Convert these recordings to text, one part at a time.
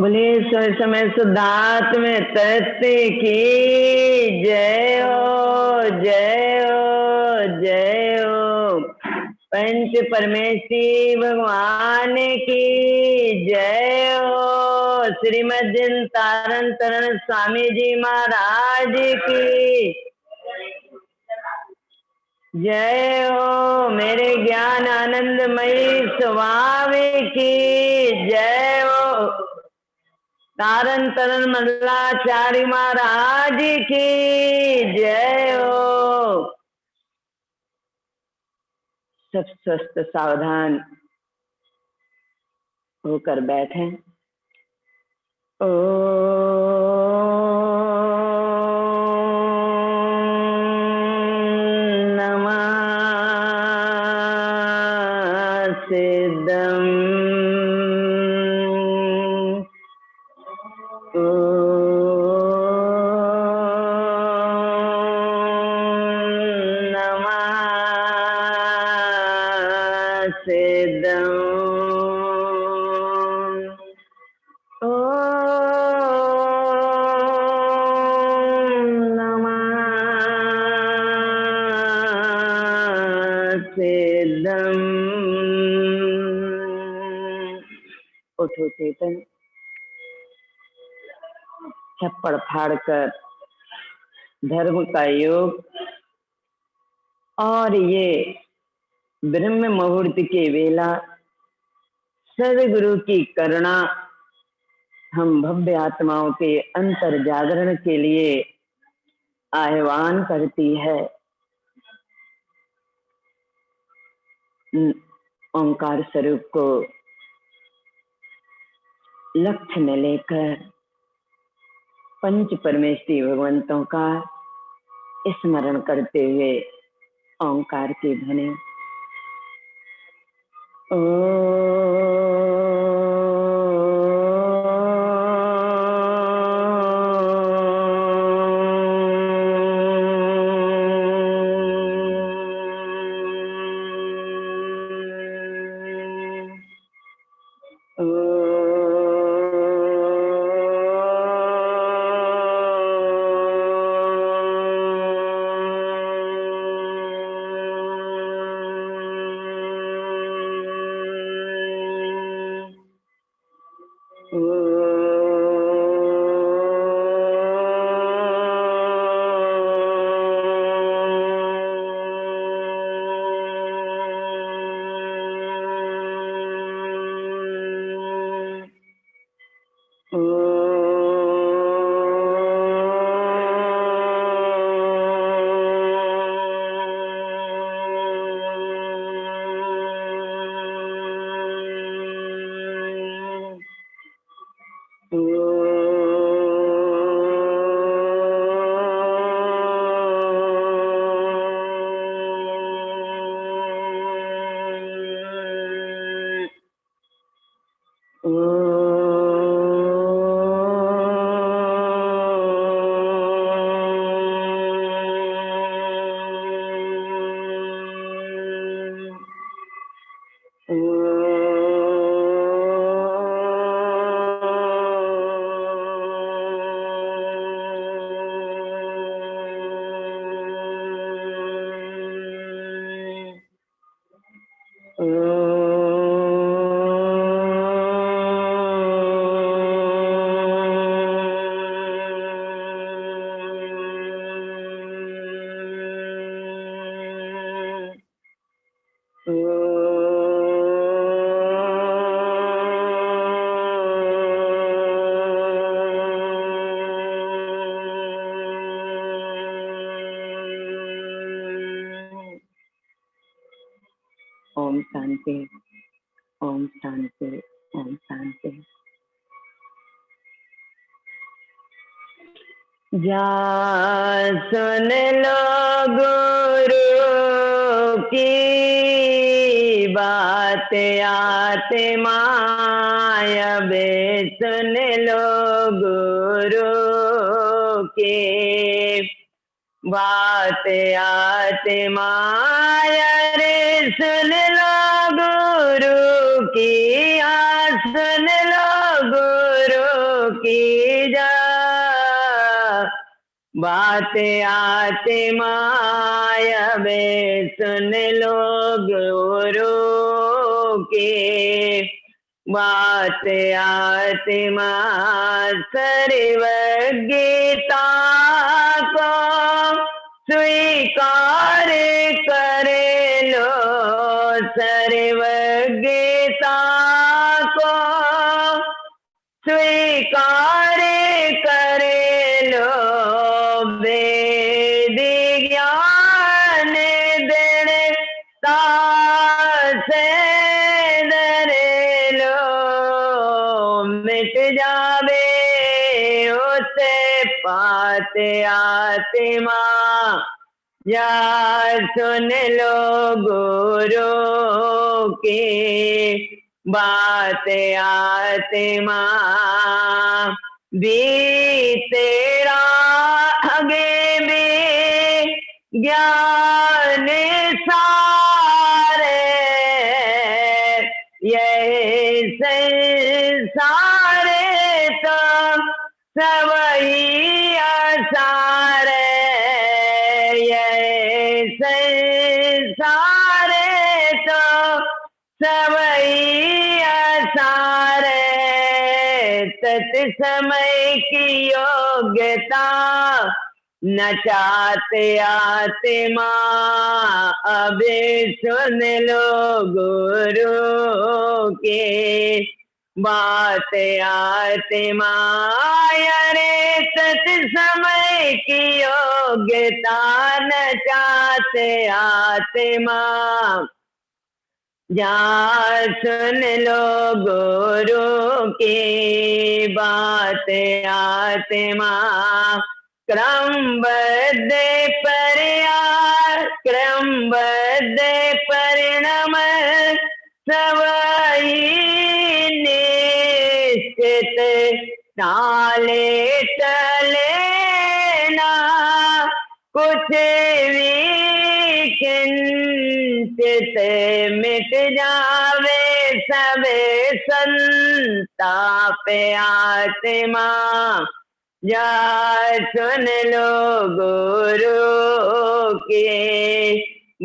बोले स्वर समय शुद्धात्म में तरसते की जय हो जय हो जय हो। पंच परमेश्वरी भगवान की जय हो। श्रीमद जिन तारण तरण स्वामी जी महाराज की जय हो। मेरे ज्ञान आनंदमयी स्वभाव की जय हो। तारण तरण मंडलाचार्य महाराज की जय हो। सब स्वस्थ सावधान होकर बैठे। ओ नमः सिद्धम। उठो चेतन, छप्पड़ फाड़कर धर्म का योग और ये ब्रह्म मुहूर्त के वेला सदगुरु की करुणा हम भव्य आत्माओं के अंतर जागरण के लिए आह्वान करती है। ओंकार स्वरूप को लक्ष्य में लेकर पंच परमेश्वरी भगवंतों का स्मरण करते हुए ओंकार की ध्वनि ओम शांति, ओम शांति, ओम शांति। जा सुन लो गुरु की बात आत्मा, बे सुन लो गुरु की बात आत्मा, रे सुन लो गुरु की, सुन लो गुरु की जा बात आत्मा बे सुन लो गुरु की बात आत्मा सर्वज्ञता को स्वीकार करे लो सर्वज्ञता को स्वीकार करे लो वेद ज्ञान देने से डरे लो मिट जावे उसे पात आत्मा या सुन लो गुरु की बात आत्मा तेरा आगे भी ज्ञान सारे ये संसार तो सब ही आसार ये संसार तो सब ही आसार तत्समय की योग्यता न चाहते आत्मा अभी सुन लो गुरु की बात आत्मा अरे तत्समय की योग्यता न चाहते आत्मा जा सुन लो गुरु की बात आत्मा क्रमबद्ध परिणाम सवई निश्चित टाले टले ना कुछ भी किंचित मिट जावे सबे संताप आत्मा या सुन लो गुरु की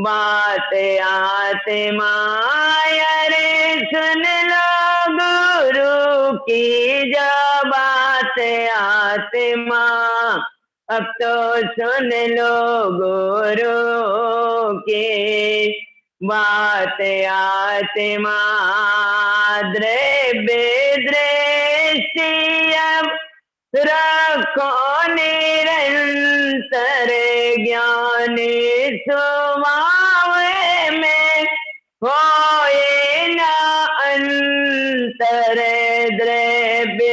बात आत्मा अरे सुन लो गुरु की जो बात आत्मा अब तो सुन लो गुरु की बात आत्मा द्रव्य दृष्टि अब रखो निरंतर ज्ञान स्वभाव में होए न अंतर द्रव्य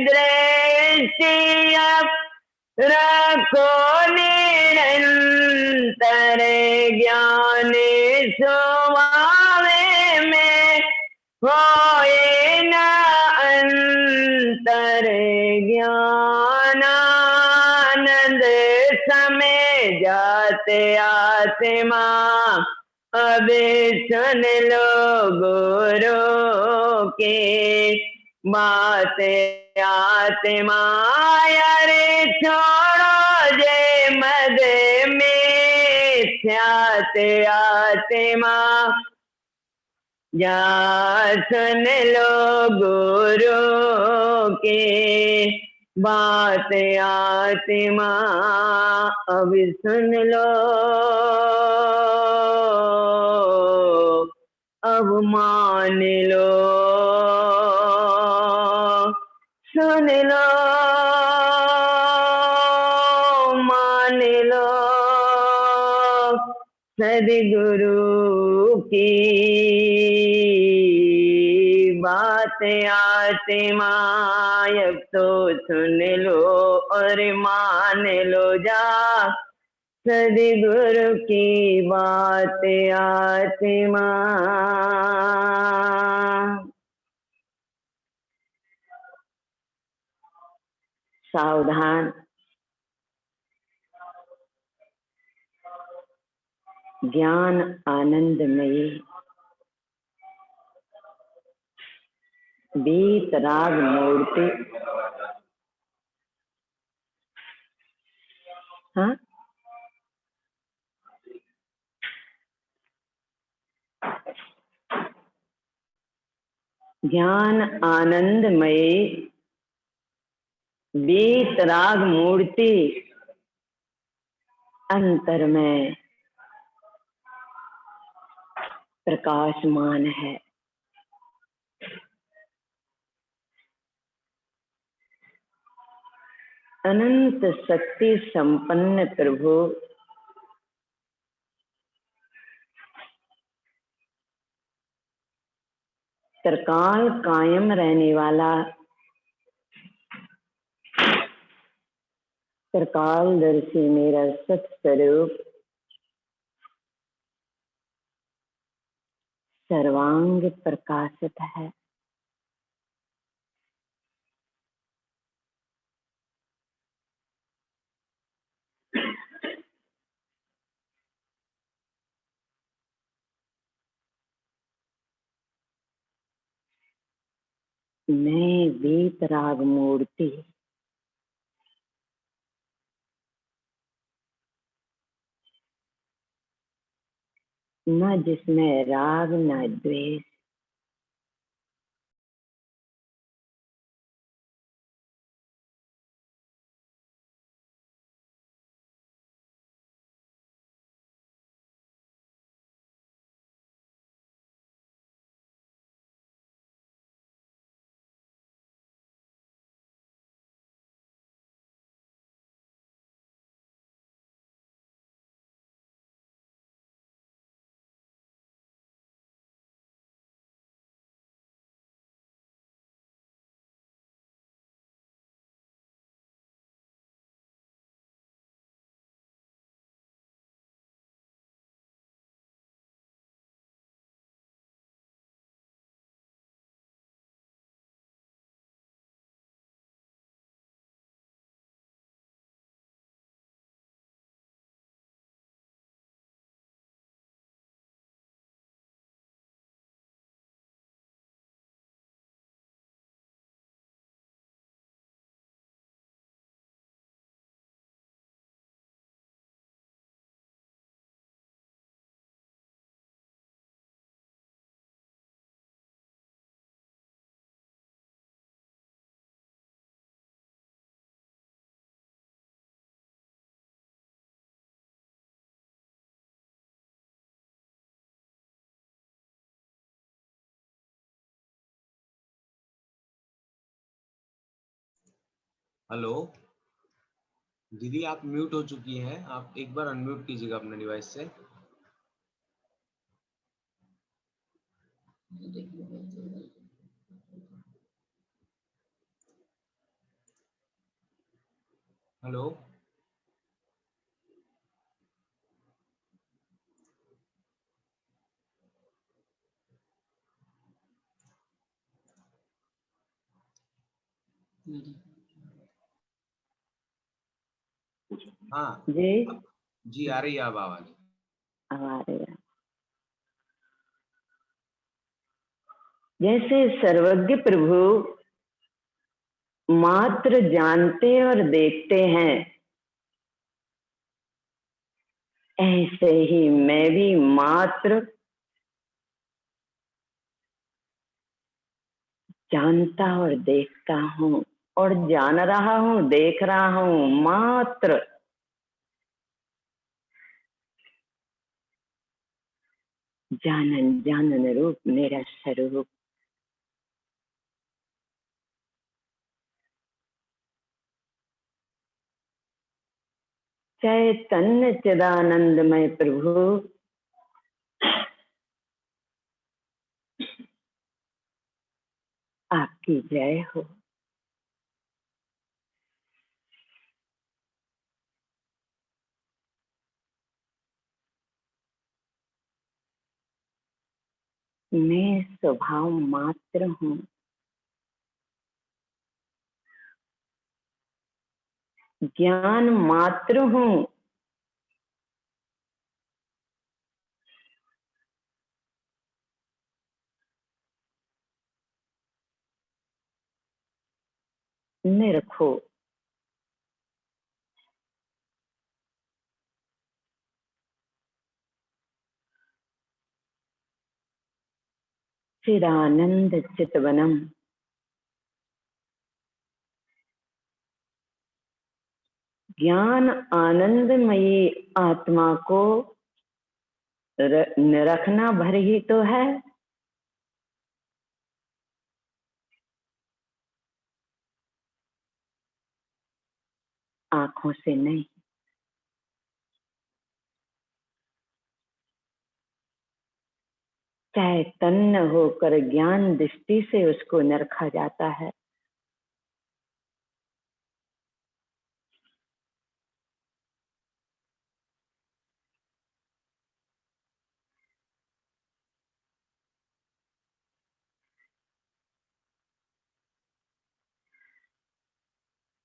दृष्टि अब रखो निरंतर ज्ञान स्वभाव में होए न अंतर ज्ञानानंद समय जाते आत्मा अभी सुन लो गुरु की बात आत्मा अरे छोड़ो जे मद मिथ्यात आत्मा या सुन लो गुरु की बात आत्मा अब सुन लो अब मान लो सुन लो मान लो सदगुरु की बात आत्मा अब तो सुन लो और मान लो जा सदगुरु की बात आत्मा। सावधान, ज्ञान आनंदमयी वीतराग मूर्ति। हाँ, ज्ञान आनंदमयी वीतराग मूर्ति अंतर में प्रकाशमान है। अनंत शक्ति संपन्न प्रभु त्रिकाल कायम रहने वाला त्रिकालदर्शी मेरा सत्स्वरूप सर्वांग प्रकाशित है। मैं वीतराग मूर्ति न जिसमें राग न द्वेष, हेलो दीदी, आप म्यूट हो चुकी हैं। आप एक बार अनम्यूट कीजिएगा अपने डिवाइस से। हेलो हाँ जी जी, आ रही है अब आवाज। अब आ रही है। जैसे सर्वज्ञ प्रभु मात्र जानते और देखते हैं, ऐसे ही मैं भी मात्र जानता और देखता हूँ और जान रहा हूँ, देख रहा हूँ। मात्र जानन जानन रूप मेरा स्वरूप। चैतन्य चिदानंदमय प्रभु आपकी जय हो। मैं स्वभाव मात्र हूँ, ज्ञान मात्र हूँ, निरखो। चिदानंद चितवनम, ज्ञान आनंदमयी आत्मा को निरखना भर ही तो है। आंखों से नहीं। चैतन्य होकर ज्ञान दृष्टि से उसको निरखा जाता है।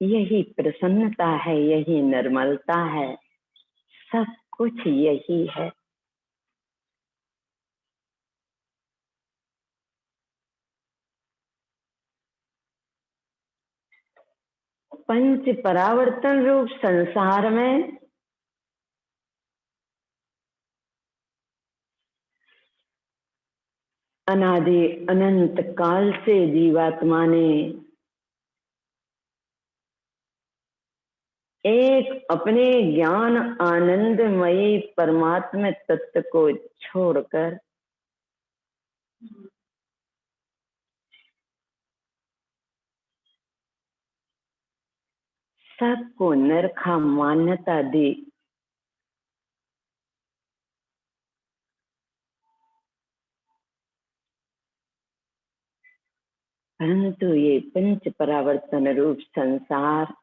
यही प्रसन्नता है, यही निर्मलता है, सब कुछ यही है। पंच परावर्तन रूप संसार में अनादि अनंत काल से जीवात्मा ने एक अपने ज्ञान आनंदमयी परमात्मा तत्व को छोड़कर सबको नरखा मान्यता दी। परंतु ये पंच परावर्तन रूप संसार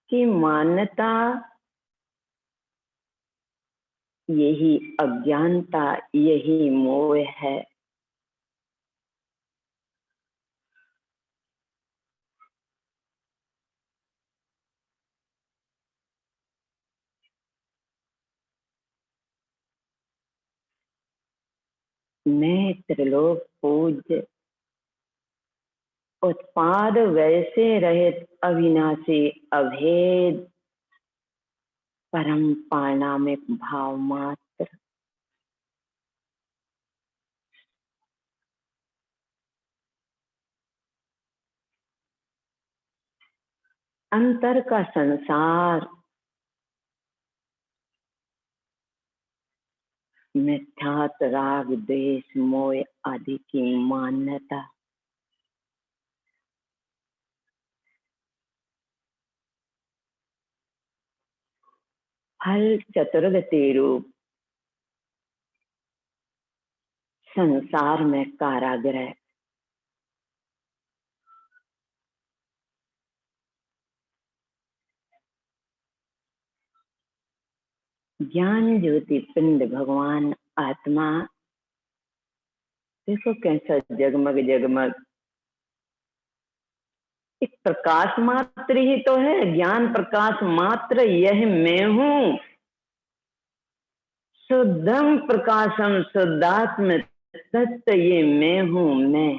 की मान्यता, यही अज्ञानता, यही मोह है। मैं त्रिलोक पूज्य उत्पाद वैसे रहित अविनाशी अभेद परम पारणामिक भाव मात्र, अंतर का संसार, मिथ्यात राग द्वेष मोह आदि की मान्यता, फल चतुर्गति रूप संसार में कारागृह, ज्ञान ज्योति पिंड भगवान आत्मा, देखो कैसा जगमग जगमग, एक प्रकाश मात्र ही तो है, ज्ञान प्रकाश मात्र, यह मैं हूं। शुद्धम प्रकाशम शुद्धात्म सत्य, ये मैं हूं। मैं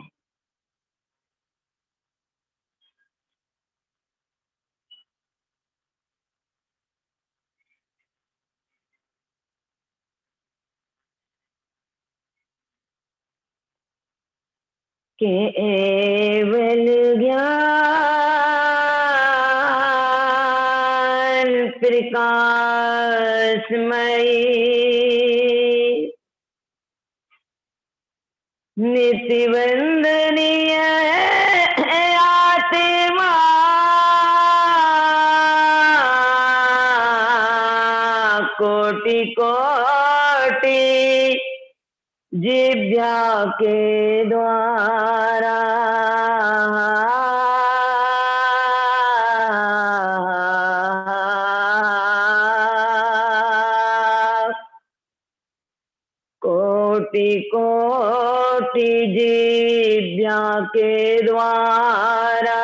केवल ज्ञान प्रकाशमयी नित्य वंदनीय आत्मा, कोटि कोटि जिभ्या के द्वारा कोटि कोटि जिभ्या के द्वारा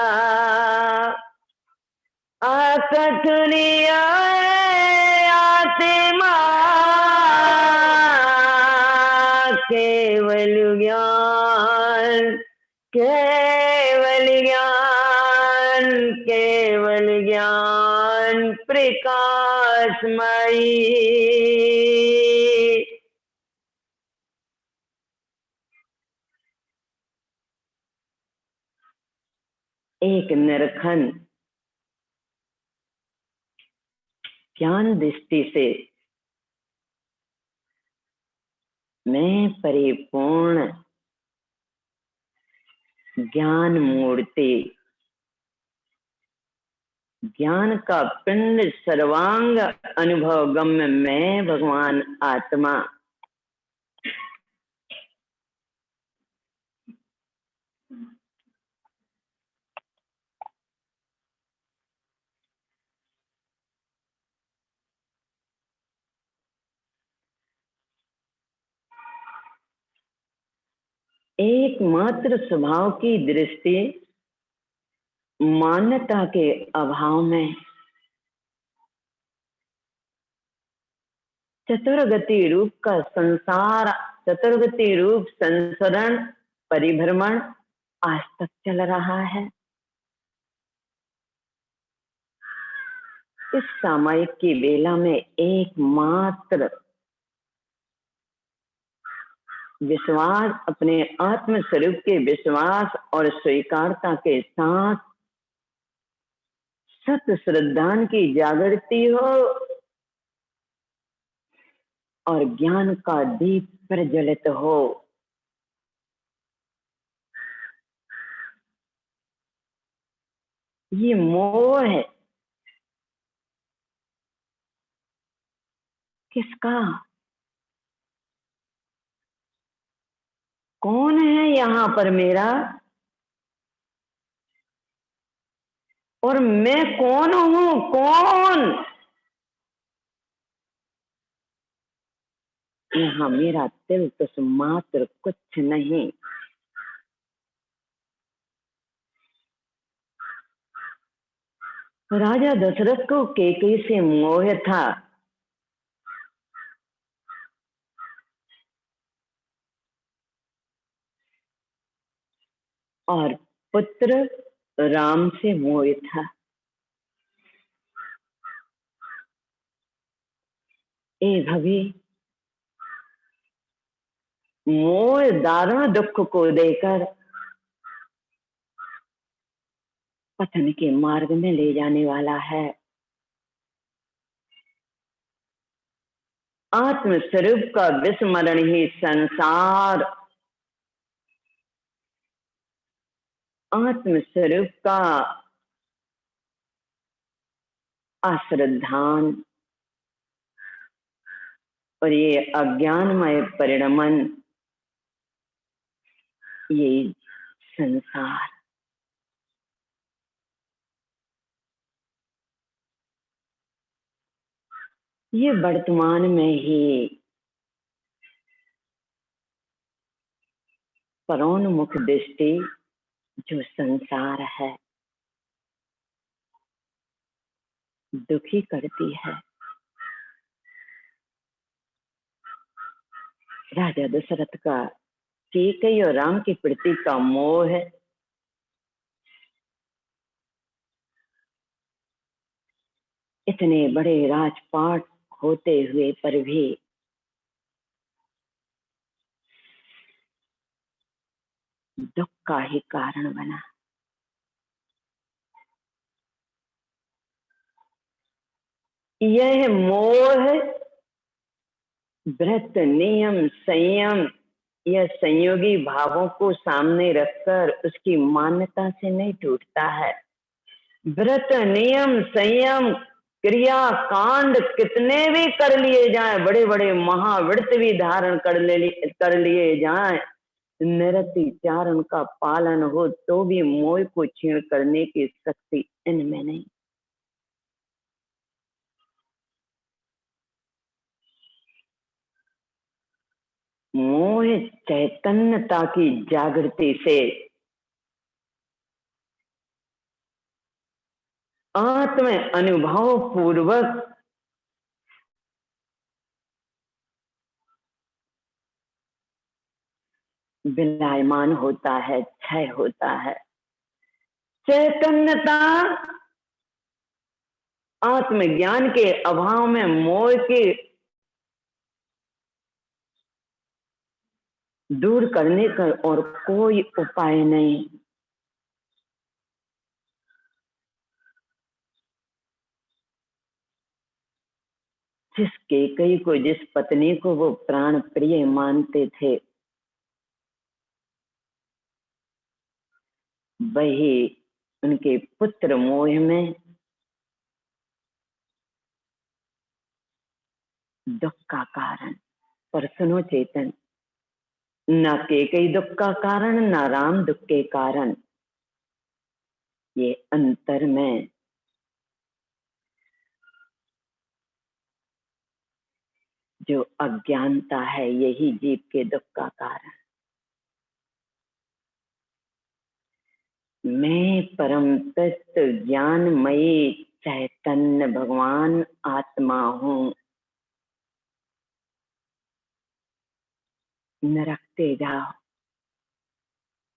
अकथनीय आत्मा केवल ज्ञान, केवल ज्ञान, केवल ज्ञान प्रकाशमयी। एक निरखन ज्ञान दृष्टि से मैं परिपूर्ण ज्ञान मूर्ति, ज्ञान का पिंड सर्वांग अनुभव गम्य मैं भगवान आत्मा, एकमात्र स्वभाव की दृष्टि मान्यता के अभाव में चतुर्गति रूप का संसार, चतुर्गति रूप संसरण परिभ्रमण आज तक चल रहा है। इस सामयिक की बेला में एकमात्र विश्वास, अपने आत्म स्वरूप के विश्वास और स्वीकारता के साथ सत श्रद्धान की जागृति हो और ज्ञान का दीप प्रज्वलित हो। ये मोह है किसका? कौन है यहाँ पर मेरा और मैं कौन हूं? कौन? यहाँ मेरा दिल तो मात्र कुछ नहीं। राजा दशरथ को कैकेयी से मोह था, और पुत्र राम से मोह था। ए भवी, मोह दारुण दुख को देकर पतन के मार्ग में ले जाने वाला है। आत्म स्वरूप का विस्मरण ही संसार, आत्म स्वरूप का अश्रद्धान और ये अज्ञानमय परिणमन, ये संसार। ये वर्तमान में ही परोन्मुख दृष्टि जो संसार है दुखी करती है। राजा दशरथ का कैकेयी और राम की प्रति का मोह है। इतने बड़े राजपाट होते हुए पर भी दुख का ही कारण बना। यह मोह व्रत नियम संयम यह संयोगी भावों को सामने रखकर उसकी मान्यता से नहीं टूटता है। व्रत नियम संयम क्रिया कांड कितने भी कर लिए जाएं, बड़े बड़े महाव्रत भी धारण कर लिए जाएं, निरति चारण का पालन हो तो भी मोह को छीण करने की शक्ति इनमें नहीं। मोह चैतन्यता की जागृति से आत्म अनुभव पूर्वक विलायमान होता है, क्षय होता है। चैतन्यता आत्मज्ञान के अभाव में मोह के दूर करने का और कोई उपाय नहीं। जिस कैकेयी को, जिस पत्नी को वो प्राण प्रिय मानते थे, वही उनके पुत्र मोह में दुख का कारण। पर सुनो चेतन, न कैकेयी दुख का कारण, न राम दुख के कारण। ये अंतर में जो अज्ञानता है, यही जीव के दुख का कारण। मैं परम तत्व ज्ञानमयी चैतन्य भगवान आत्मा हूं। नरकते जाओ,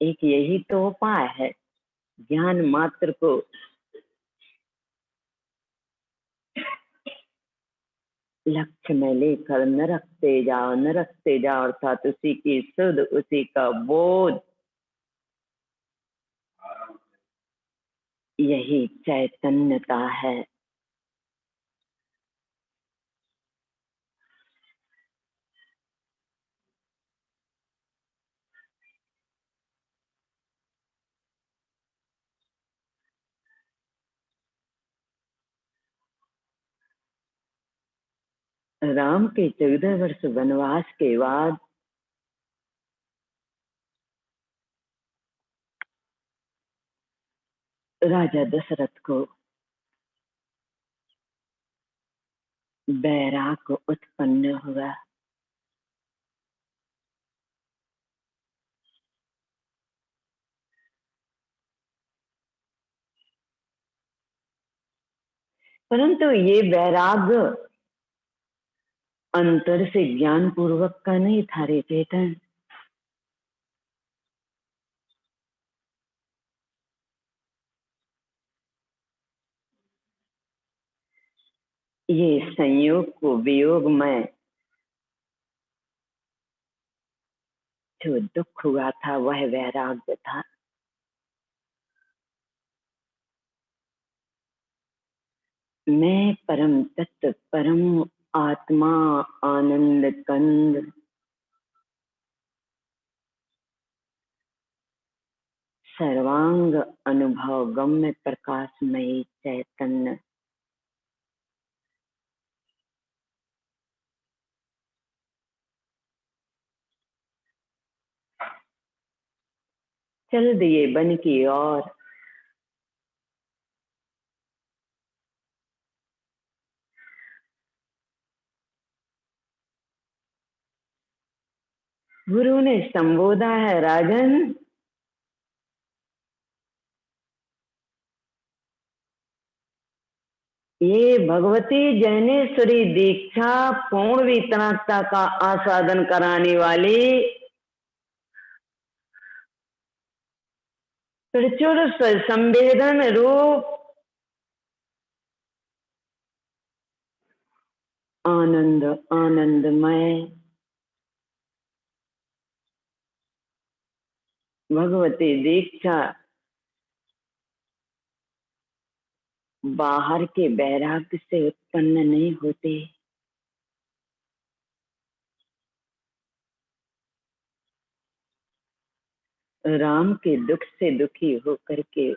एक यही तो उपाय है। ज्ञान मात्र को लक्ष्य में लेकर नरकते जाओ, नरकते जाओ, अर्थात उसी की सुध, उसी का बोध, यही चैतन्यता है। राम के 14 वर्ष वनवास के बाद राजा दशरथ को बैराग उत्पन्न हुआ। परंतु ये वैराग अंतर से ज्ञान पूर्वक का नहीं था रे चेतन। ये संयोग को वियोग में जो दुख हुआ था, वह वैराग्य था। मैं परम तत्व, परम आत्मा, आनंद कंद, सर्वांग अनुभव गम्य प्रकाशमयी चैतन्य। चल दिए बन की ओर। गुरु ने संबोधा है, राजन ये भगवती जैनेश्वरी दीक्षा पूर्ण वितरागता का आस्वादन कराने वाली प्रचुर संवेदन रूप आनंद, आनंदमय भगवती दीक्षा बाहर के वैराग्य से उत्पन्न नहीं होते। राम के दुख से दुखी होकर के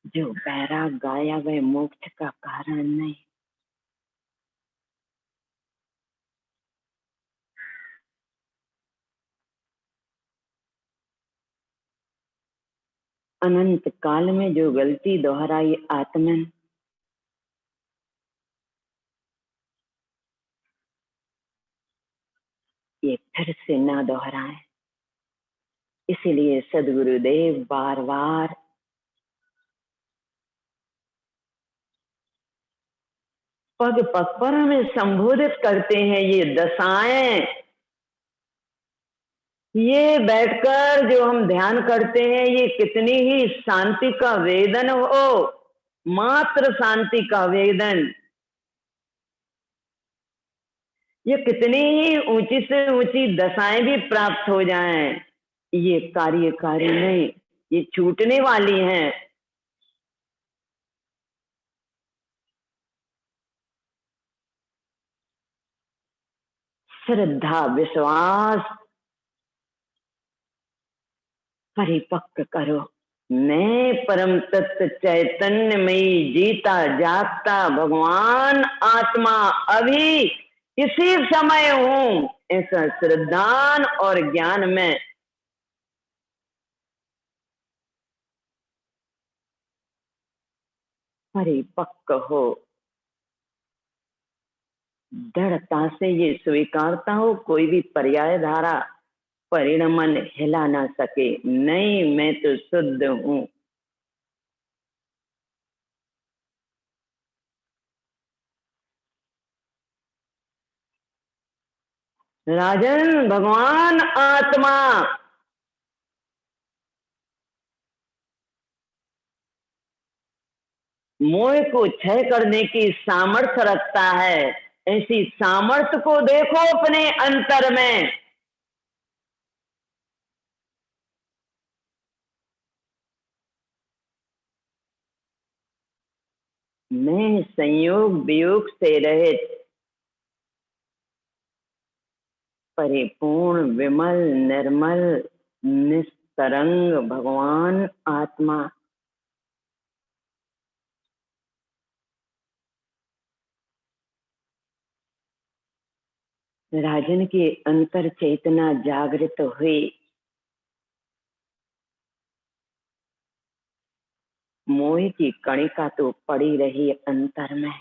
जो वैराग गाया, वह मोक्ष का कारण नहीं। अनंत काल में जो गलती दोहराई आत्मन, ये फिर से ना दोहराए। इसलिए सदगुरुदेव बार बार पग पग पर हमें संबोधित करते हैं ये दशाएं। ये बैठकर जो हम ध्यान करते हैं, ये कितनी ही शांति का वेदन हो, मात्र शांति का वेदन। ये कितनी ही ऊंची से ऊंची दशाएं भी प्राप्त हो जाएं, ये कार्यकारी नहीं, ये छूटने वाली हैं। श्रद्धा विश्वास परिपक्व करो। मैं परम तत्व चैतन्यमयी जीता जागता भगवान आत्मा अभी इसी समय हूं, ऐसा श्रद्धान और ज्ञान में परिपक्व हो। दृढ़ता से ये स्वीकारता हो, कोई भी पर्याय धारा परिणमन हिला ना सके। नहीं, मैं तो शुद्ध हूं। राजन भगवान आत्मा मोह को क्षय करने की सामर्थ्य रखता है। ऐसी सामर्थ्य को देखो अपने अंतर में। मैं संयोग वियोग से रहित परिपूर्ण विमल निर्मल निस्तरंग भगवान आत्मा। राजन की अंतर चेतना जागृत हुई। मोह की कणिका तो पड़ी रही अंतर में।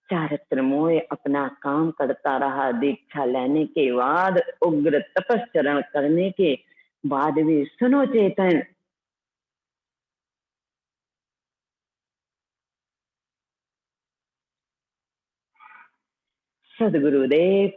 चारित्र मोह अपना काम करता रहा। दीक्षा लेने के बाद, उग्र तपस्चरण करने के बाद भी सुनो चेतन, सदगुरुदेव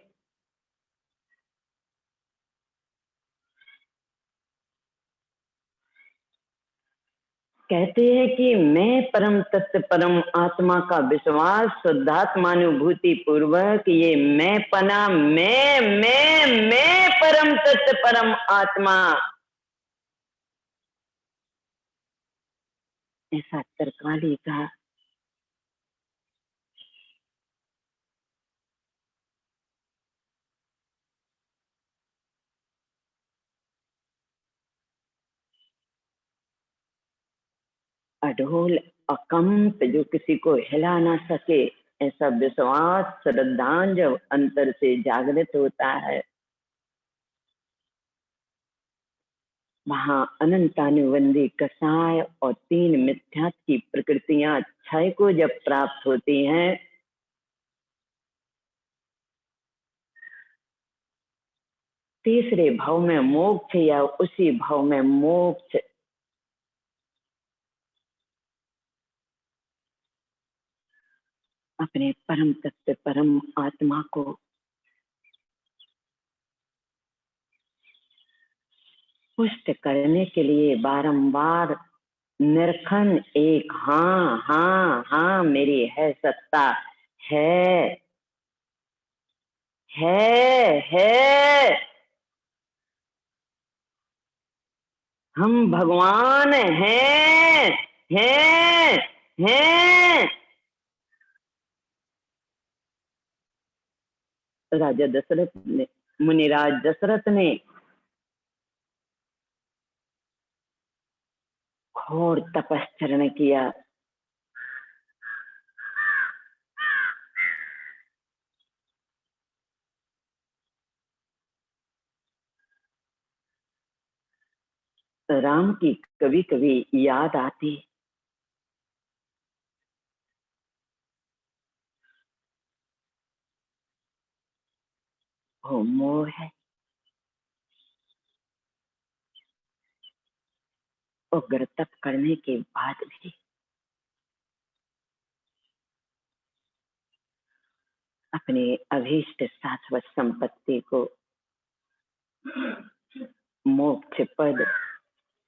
कहते हैं कि मैं परम तत्व परम आत्मा का विश्वास शुद्धात्मानुभूति पूर्वक ये मैं पना, मैं परम तत्व परम आत्मा, ऐसा तरकाली का अढोल अकंप जो किसी को हिला ना सके, ऐसा विश्वास श्रद्धांजलि जब अंतर से जागृत होता है, वहां अनंतानुबंधी कसाय और तीन मिथ्यात्व की प्रकृतियां क्षय को जब प्राप्त होती हैं, तीसरे भाव में मोक्ष या उसी भाव में मोक्ष अपने परम तत्व परम आत्मा को पुष्ट करने के लिए बारंबार निरखन एक हाँ हाँ हाँ मेरी है सत्ता, है है हम भगवान हैं। राजा दशरथ ने, मुनिराज दशरथ ने घोर तपस्चरण किया। राम की कभी कभी याद आती, वो मोह है। उग्र तप करने के बाद भी अपने अभीष्ट शाश्वत संपत्ति को मोक्ष पद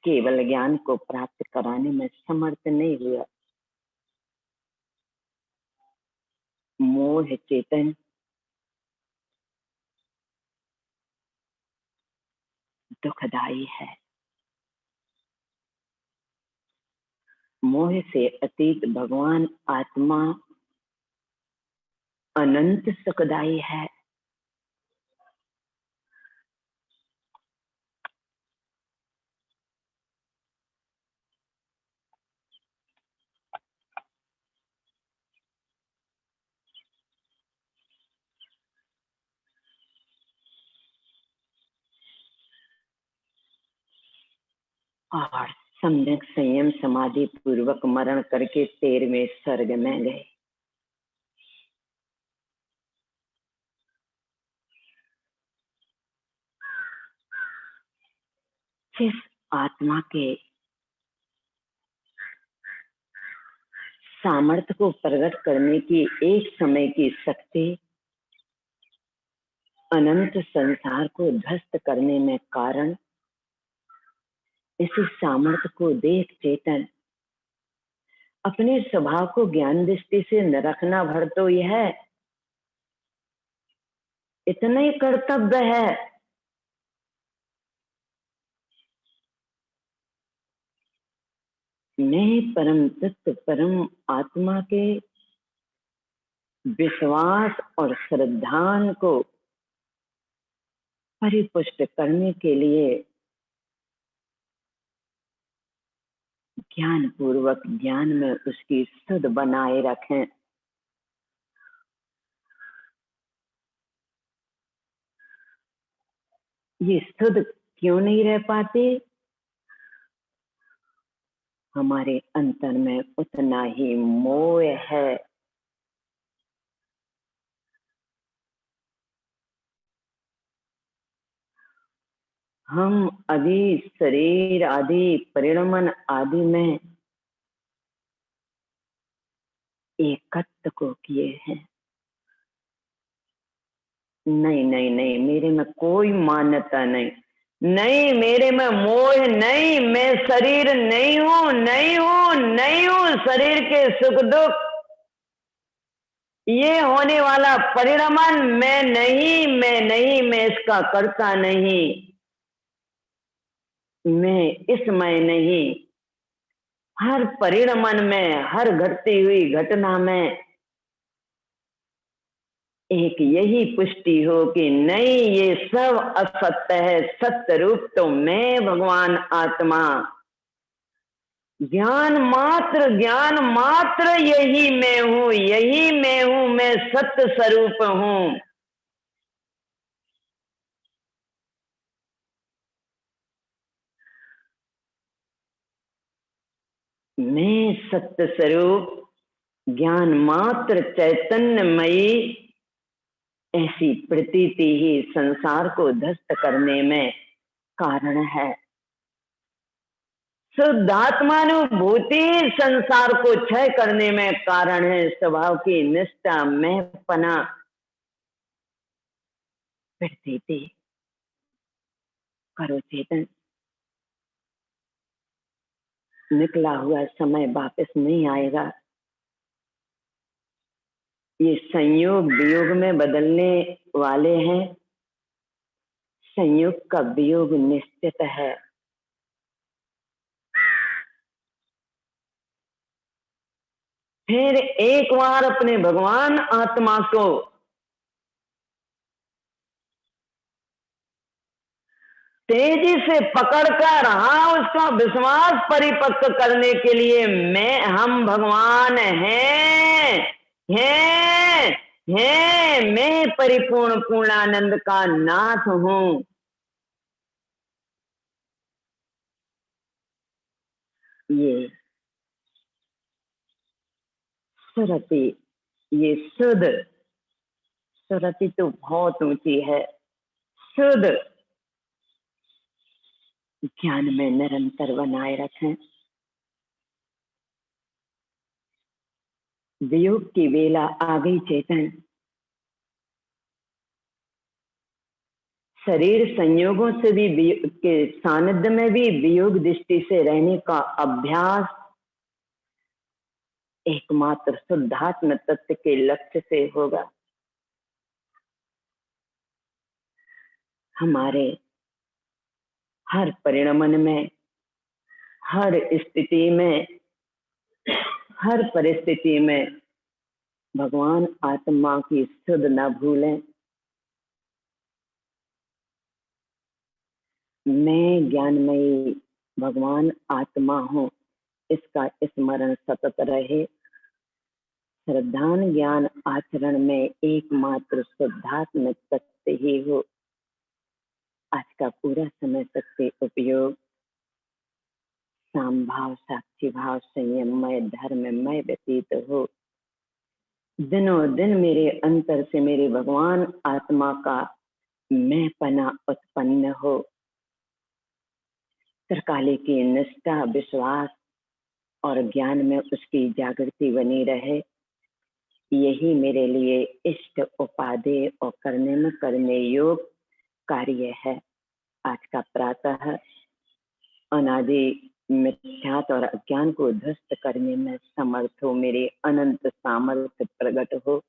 केवल ज्ञान को प्राप्त कराने में समर्थ नहीं हुआ। मोह चेतन दुखदाई है। मोह से अतीत भगवान आत्मा अनंत सुखदाई है। और सम्यक संयम समाधि पूर्वक मरण करके 13वें स्वर्ग में गए। जिस आत्मा के सामर्थ्य को प्रकट करने की एक समय की शक्ति अनंत संसार को ध्वस्त करने में कारण, इसी सामर्थ्य को देख चेतन अपने स्वभाव को ज्ञान दृष्टि से न रखना भर तो यह इतना ही कर्तव्य है। मैं परम तत्व परम आत्मा के विश्वास और श्रद्धान को परिपुष्ट करने के लिए ज्ञान पूर्वक ज्ञान में उसकी सुध बनाए रखें। ये सुध क्यों नहीं रह पाती? हमारे अंतर में उतना ही मोह है। हम अभी शरीर आदि परिणमन आदि में एकत्व को किए हैं। नहीं नहीं नहीं, मेरे में कोई मान्यता नहीं, नहीं मेरे में मोह नहीं, मैं शरीर नहीं हूं, नहीं हूं, नहीं हूं। शरीर के सुख दुख ये होने वाला परिणमन मैं नहीं, मैं नहीं, मैं इसका करता नहीं, मैं इसमय नहीं। हर परिणमन में, हर घटती हुई घटना में एक यही पुष्टि हो कि नहीं, ये सब असत्य है, सत्य रूप तो मैं भगवान आत्मा, ज्ञान मात्र यही मैं हूं, यही मैं हूं, मैं सत्य स्वरूप हूं। मैं सत्य स्वरूप ज्ञान मात्र चैतन्यमयी, ऐसी प्रतीति ही संसार को ध्वस्त करने में कारण है। शुद्धात्मानुभूति संसार को क्षय करने में कारण है। स्वभाव की निष्ठा में पना प्रतीति करो चेतन। निकला हुआ समय वापस नहीं आएगा। ये संयोग वियोग में बदलने वाले हैं। संयोग का वियोग निश्चित है। फिर एक बार अपने भगवान आत्मा को तेजी से पकड़कर, हाँ, उसका विश्वास परिपक्व करने के लिए हम भगवान हैं, मैं परिपूर्ण पूर्णानंद का नाथ हूं। ये सुरति, ये शुद्ध सुरति तो बहुत ऊंची है। शुद्ध ज्ञान में निरंतर बनाए रखें। वियोग की वेला आ गई चेतन। शरीर संयोगों से भी के सानिध्य में भी वियोग दृष्टि से रहने का अभ्यास एकमात्र शुद्धात्म तत्व के लक्ष्य से होगा। हमारे हर परिणमन में, हर स्थिति में, हर परिस्थिति में भगवान आत्मा की शुद्ध न भूलें। मैं ज्ञानमयी भगवान आत्मा हूँ, इसका स्मरण सतत रहे। श्रद्धान ज्ञान आचरण में एकमात्र शुद्धात्म तत्व ही हो। आज का पूरा समय शक्ति उपयोग सामभाव, साक्षी भाव, संयममय, धर्ममय व्यतीत हो। दिनों दिन मेरे अंतर से मेरे भगवान आत्मा का मैं पना उत्पन्न हो। त्रिकाली की निष्ठा, विश्वास और ज्ञान में उसकी जागृति बनी रहे। यही मेरे लिए इष्ट उपादेय और करने योग कार्य है। आज का प्रातः अनादि मिथ्यात और अज्ञान को ध्वस्त करने में समर्थ हो, मेरे अनंत सामर्थ्य प्रकट हो।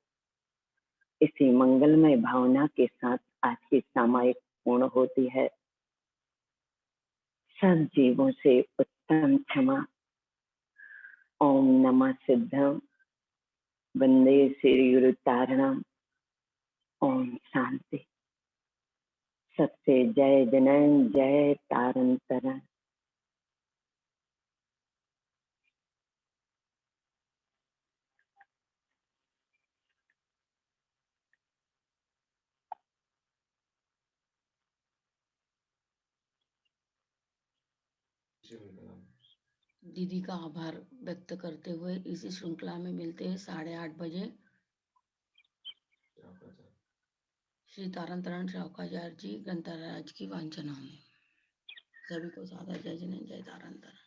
इसी मंगलमय भावना के साथ आज की सामायिक पूर्ण होती है। सब जीवों से उत्तम क्षमा। ओम नमः सिद्धम, वंदे श्री गुरु तारणम। ओम शांति। सबसे जय जनन, जय तारण तरण। दीदी का आभार व्यक्त करते हुए इसी श्रृंखला में मिलते हैं 8:30 बजे। श्री तारण तरण श्री जी ग्रंथराज की वांछना में सभी को सादर जय जनन, जय तारण तरण।